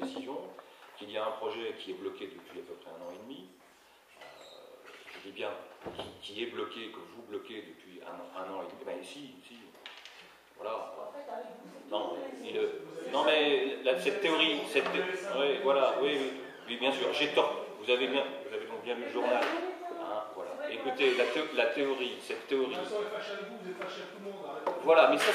décision, qu'il y a un projet qui est bloqué depuis à peu près 1 an et demi, je dis bien qui est bloqué, que vous bloquez depuis un an et demi, ben ici, voilà. Non mais cette théorie, oui, voilà, oui, bien sûr, j'ai tort. Vous avez donc bien lu le journal. Hein, voilà. Écoutez, cette théorie. Voilà, mais ça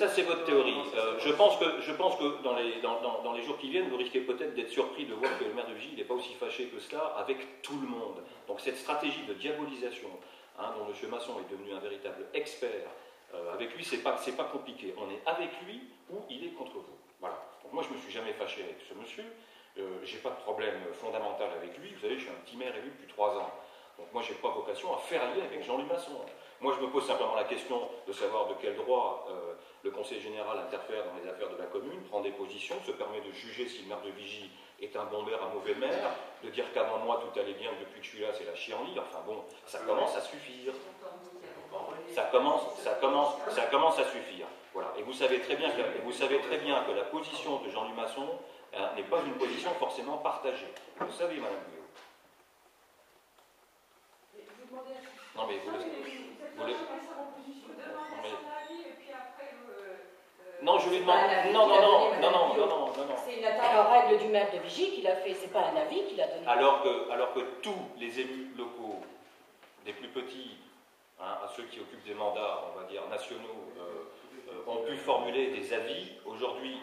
c'est votre théorie. Je pense que dans les jours qui viennent, vous risquez peut-être d'être surpris de voir que le maire de Vigy n'est pas aussi fâché que cela avec tout le monde. Donc cette stratégie de diabolisation, dont M. Masson est devenu un véritable expert, avec lui, c'est pas compliqué. On est avec lui ou il est contre vous. Voilà. Donc moi, je ne me suis jamais fâché avec ce monsieur. Je n'ai pas de problème fondamental avec lui. Vous savez, je suis un petit maire élu depuis 3 ans. Donc moi, je n'ai pas vocation à faire allier avec Jean-Louis Masson. Moi, je me pose simplement la question de savoir de quel droit le Conseil général interfère dans les affaires de la commune, prend des positions, se permet de juger si le maire de Vigy est un bon maire, un mauvais maire, de dire qu'avant moi, tout allait bien, depuis que je suis là, c'est la chienlit. Enfin bon, ça commence à suffire. Ça commence à suffire. Voilà. Et vous savez très bien que la position de Jean-Louis Masson n'est pas une position forcément partagée. Vous le savez, Madame Guyot. Non mais vous le... Non, je lui demande. Non. C'est une attaque en règle du maire de Vigy qu'il a fait. C'est pas un avis qu'il a donné. Alors que tous les élus locaux, des plus petits à ceux qui occupent des mandats, on va dire, nationaux, ont pu formuler des avis. Aujourd'hui,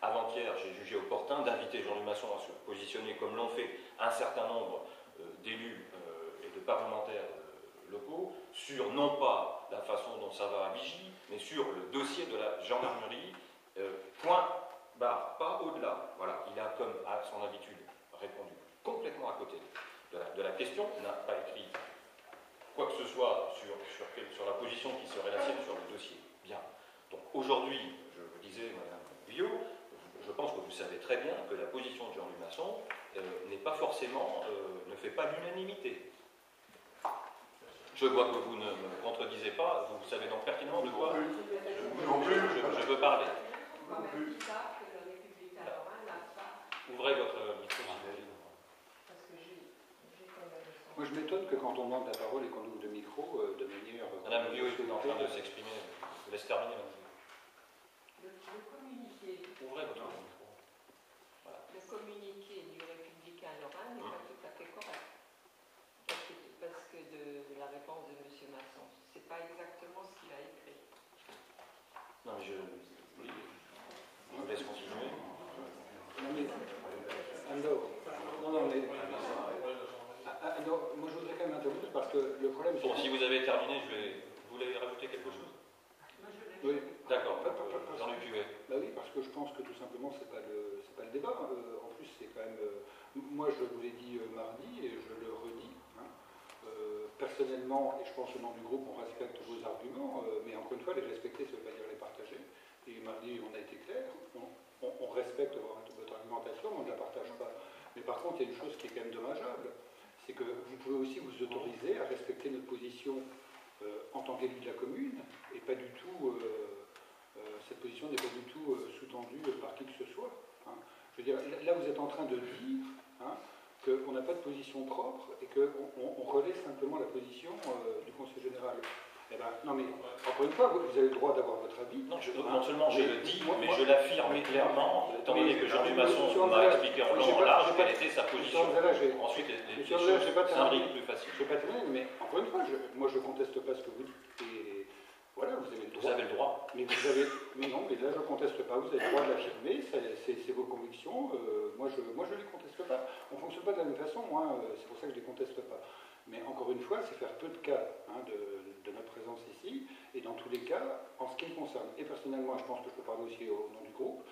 avant-hier, j'ai jugé opportun d'inviter Jean-Louis Masson à se positionner comme l'ont fait un certain nombre d'élus et de parlementaires locaux sur non pas la façon dont ça va à Vigy, mais sur le dossier de la gendarmerie, point barre, pas au-delà. Voilà, il a, comme à son habitude, répondu complètement à côté de la question, n'a pas écrit quoi que ce soit sur la position qui serait la sienne sur le dossier. Bien. Donc aujourd'hui, je vous disais, Madame Guyot, je pense que vous savez très bien que la position de Jean-Louis Masson n'est pas forcément, ne fait pas l'unanimité. Je vois que vous ne me contredisez pas, vous savez donc pertinemment de quoi je veux parler. Ouvrez votre micro, s'il vous plaît. Moi, je m'étonne que quand on demande la parole et qu'on ouvre le micro, de manière... Madame Guyot est en train de s'exprimer. Je vous laisse terminer, Madame Guyot. Le communiqué. Ouvrez votre micro. Voilà. Le communiqué du Républicain Lorrain n'est pas tout à fait correct. Parce que de la réponse de M. Masson, c'est pas exactement ce qu'il a écrit. Non, mais je vous laisse continuer. Non, mais... moi je voudrais quand même intervenir parce que le problème... Bon, si vous avez terminé, vous voulez rajouter quelque chose? Oui. D'accord, Jean-Luc Huet. Bah oui, parce que je pense que tout simplement, c'est pas le débat. En plus, c'est quand même... moi, je vous l'ai dit mardi, et je le redis. Personnellement, et je pense au nom du groupe, on respecte vos arguments, mais encore une fois, les respecter, ça ne veut pas dire les partager. Et mardi, on a été clair. On respecte votre argumentation, on ne la partage pas. Mais par contre, il y a une chose qui est quand même dommageable, c'est que vous pouvez aussi vous autoriser à respecter notre position en tant qu'élu de la commune, et pas du tout, cette position n'est pas du tout sous-tendue par qui que ce soit. Je veux dire, là vous êtes en train de dire qu'on n'a pas de position propre et qu'on relaie simplement la position du Conseil général. Eh ben, non mais, encore une fois, vous avez le droit d'avoir votre avis. Non, non seulement je le dis, mais je l'affirme clairement, étant donné que Jean-Louis Masson m'a expliqué en long et en large quelle était sa position. Ensuite, les choses s'imbriquent plus facile. Je ne vais pas terminer, mais encore une fois, moi je ne conteste pas ce que vous dites. Et voilà, vous avez le droit. Vous avez le droit. Mais non, mais là je ne conteste pas, vous avez le droit de l'affirmer, c'est vos convictions. Moi je ne les conteste pas. On ne fonctionne pas de la même façon, moi, c'est pour ça que je ne les conteste pas. Mais encore une fois, c'est faire peu de cas de notre présence ici, et dans tous les cas, en ce qui me concerne, et personnellement, je pense que je peux parler aussi au nom du groupe,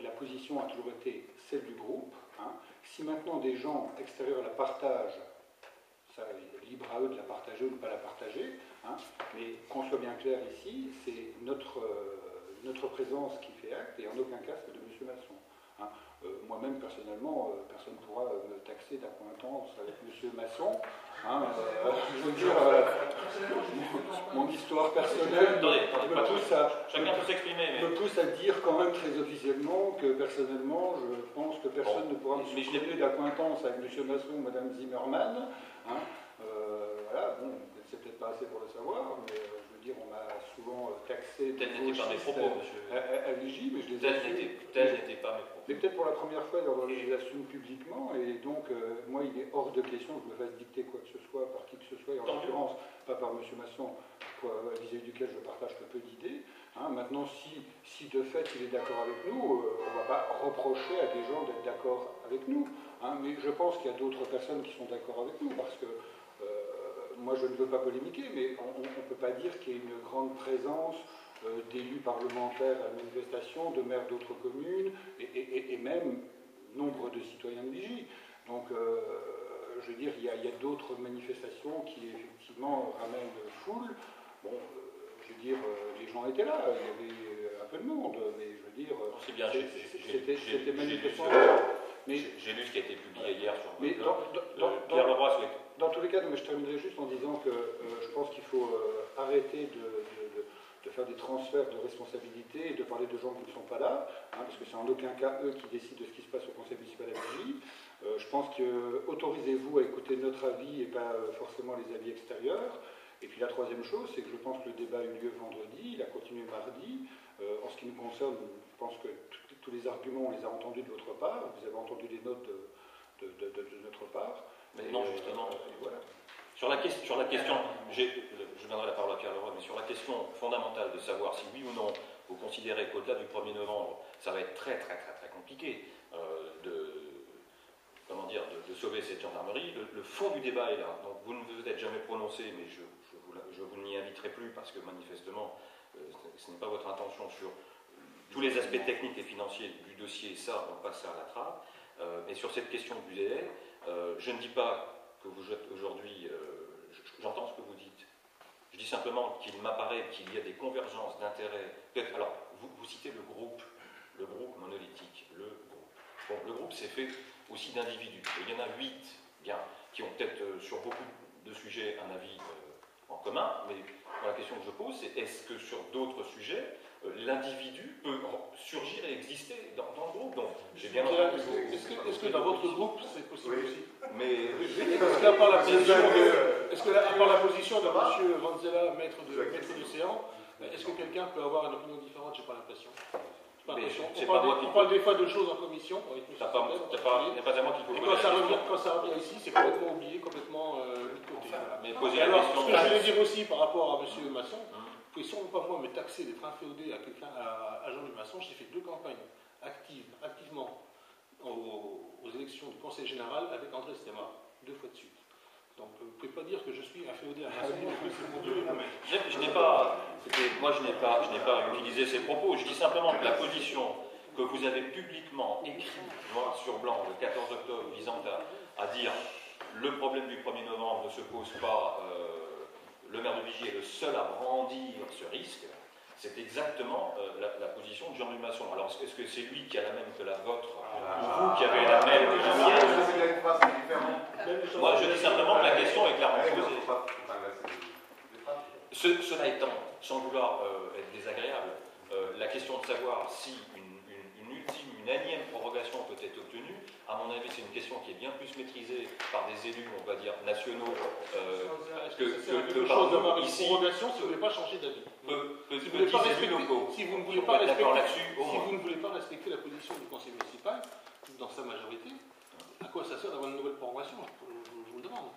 la position a toujours été celle du groupe. Si maintenant des gens extérieurs la partagent, ça libre à eux de la partager ou de ne pas la partager, mais qu'on soit bien clair ici, c'est notre présence qui fait acte, et en aucun cas celle de M. Masson. moi-même, personnellement, personne ne pourra me taxer d'accointance avec M. Masson. Hein, je veux dire, mon histoire personnelle chacun peut s'exprimer, me pousse à dire quand même très officiellement que personnellement, je pense que personne ne pourra me soupçonner d'accointance avec M. Masson ou Mme Zimmermann. Hein, voilà, bon, c'est peut-être pas assez pour le savoir, mais je veux dire, on m'a souvent taxé Tel n'était pas mes propos, monsieur. À Vigie, mais je les Tel n'était pas mes propos. Mais peut-être pour la première fois, je les assume publiquement, et donc, moi, il est hors de question que je me fasse dicter quoi que ce soit par qui que ce soit, et en l'occurrence, pas par M. Masson, vis-à-vis duquel je partage que peu d'idées. Hein, maintenant, si de fait il est d'accord avec nous, on ne va pas reprocher à des gens d'être d'accord avec nous. Hein, mais je pense qu'il y a d'autres personnes qui sont d'accord avec nous, parce que moi je ne veux pas polémiquer, mais on ne peut pas dire qu'il y ait une grande présence d'élus parlementaires à la manifestation, de maires d'autres communes, et même nombre de citoyens de Vigie. Donc, je veux dire, il y a d'autres manifestations qui effectivement ramènent foule. Bon, je veux dire, les gens étaient là, il y avait un peu de monde, mais je veux dire, c'était manifestement. J'ai lu ce qui a été publié hier sur mais Pierre Leroy souhaite. Dans tous les cas, je terminerai juste en disant que je pense qu'il faut arrêter de faire des transferts de responsabilité et de parler de gens qui ne sont pas là, hein, parce que c'est en aucun cas eux qui décident de ce qui se passe au conseil municipal à Vigie. Je pense que autorisez-vous à écouter notre avis et pas forcément les avis extérieurs. Et puis la troisième chose, c'est que je pense que le débat a eu lieu vendredi, il a continué mardi. En ce qui nous concerne, je pense que tous les arguments, on les a entendus de votre part, vous avez entendu les notes de notre part. Mais non, justement, voilà. Sur la question, je donnerai la parole à Pierre Leroy, mais sur la question fondamentale de savoir si oui ou non vous considérez qu'au-delà du 1er novembre, ça va être très compliqué de sauver cette gendarmerie, le fond du débat est là. Donc vous ne vous êtes jamais prononcé, mais je vous n'y inviterai plus parce que manifestement, ce n'est pas votre intention sur tous les aspects techniques et financiers du dossier, ça, on passe à la trappe. Mais sur cette question du délai, je ne dis pas que vous êtes aujourd'hui, j'entends ce que vous dites. Je dis simplement qu'il m'apparaît qu'il y a des convergences d'intérêts. Alors, vous citez le groupe monolithique, le groupe. Bon, le groupe, c'est fait aussi d'individus. Et il y en a 8, bien, qui ont peut-être sur beaucoup de sujets un avis en commun, mais la question que je pose, c'est est-ce que sur d'autres sujets, l'individu peut surgir et exister dans le groupe? Donc, j'ai bien entendu. Est-ce que dans votre groupe, c'est possible aussi? Mais est-ce qu'à part la position de M. Vanzella, maître de séance, est-ce que quelqu'un peut avoir une opinion différente? J'ai pas l'impression. On parle des fois de choses en commission. Il n'est pas à moi qu'il faut poser la question. Quand ça revient ici, c'est complètement oublié, complètement mis de côté. Mais poser alors, la question. ce que je voulais dire aussi par rapport à M. Masson, vous pouvez sûrement pas moi me taxer d'être inféodé à quelqu'un, à Jean-Luc Masson. J'ai fait 2 campagnes activement aux élections du Conseil général avec André Stémar, 2 fois de suite. Donc vous ne pouvez pas dire que je suis inféodé à Masson. Moi, je n'ai pas utilisé ces propos. Je dis simplement que la position que vous avez publiquement écrite, noir sur blanc, le 14 octobre, visant à dire le problème du 1er novembre ne se pose pas, le maire de Vigie est le seul à brandir ce risque, c'est exactement la position de Jean-Luc Masson. Alors, est-ce que c'est lui qui a la même que la vôtre, ou vous qui avez la même que la mienne? Moi, je dis simplement que la question est clairement posée. Cela étant, sans vouloir être désagréable, la question de savoir si une énième prorogation peut être obtenue, à mon avis, c'est une question qui est bien plus maîtrisée par des élus, on va dire, nationaux que par nous ici. Une prorogation si vous ne voulez pas changer d'avis. Petits élus locaux. Si vous ne voulez pas respecter la position du conseil municipal, dans sa majorité, à quoi ça sert d'avoir une nouvelle prorogation? Je vous le demande.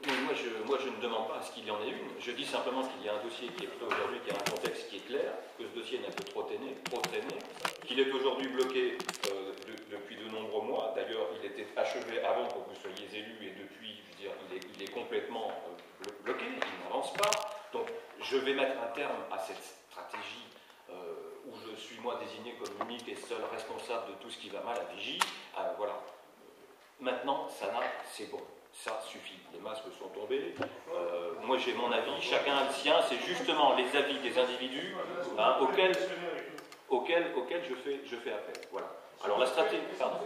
Oui, moi, je ne demande pas à ce qu'il y en ait une. Je dis simplement qu'il y a un dossier qui est prêt aujourd'hui, qui a un contexte qui est clair, que ce dossier n'a que trop traîné, qu'il est aujourd'hui bloqué depuis de nombreux mois. D'ailleurs, il était achevé avant que vous soyez élus et depuis, je veux dire, il est complètement bloqué, il n'avance pas. Donc, je vais mettre un terme à cette stratégie où je suis moi désigné comme unique et seul responsable de tout ce qui va mal à Vigie. Voilà. Maintenant, c'est bon. Ça suffit, les masques sont tombés. Moi j'ai mon avis, chacun a le sien, c'est justement les avis des individus auxquels je fais appel. Voilà. Alors la stratégie... Pardon ?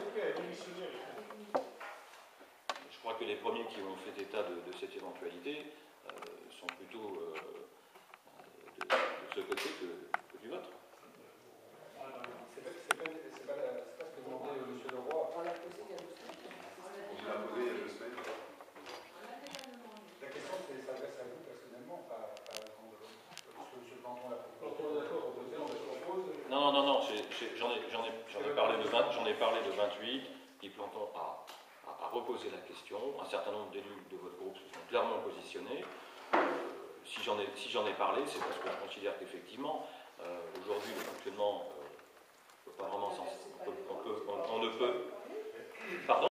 Je crois que les premiers qui ont fait état de cette éventualité sont plutôt de ce côté que du vôtre. C'est pas ce que demandait M. Leroy. On l'a posé il y a 2 semaines. On l'a posé il y a 2 semaines. La question s'adresse à vous personnellement, pas à la grande M. Danton l'a proposé, on le propose. Non, j'en ai parlé le 28, Yves Planton a reposé la question, un certain nombre d'élus de votre groupe se sont clairement positionnés. Si j'en ai parlé, c'est parce que je considère qu'effectivement, aujourd'hui, le fonctionnement, on ne peut pas vraiment on ne peut... Pardon ?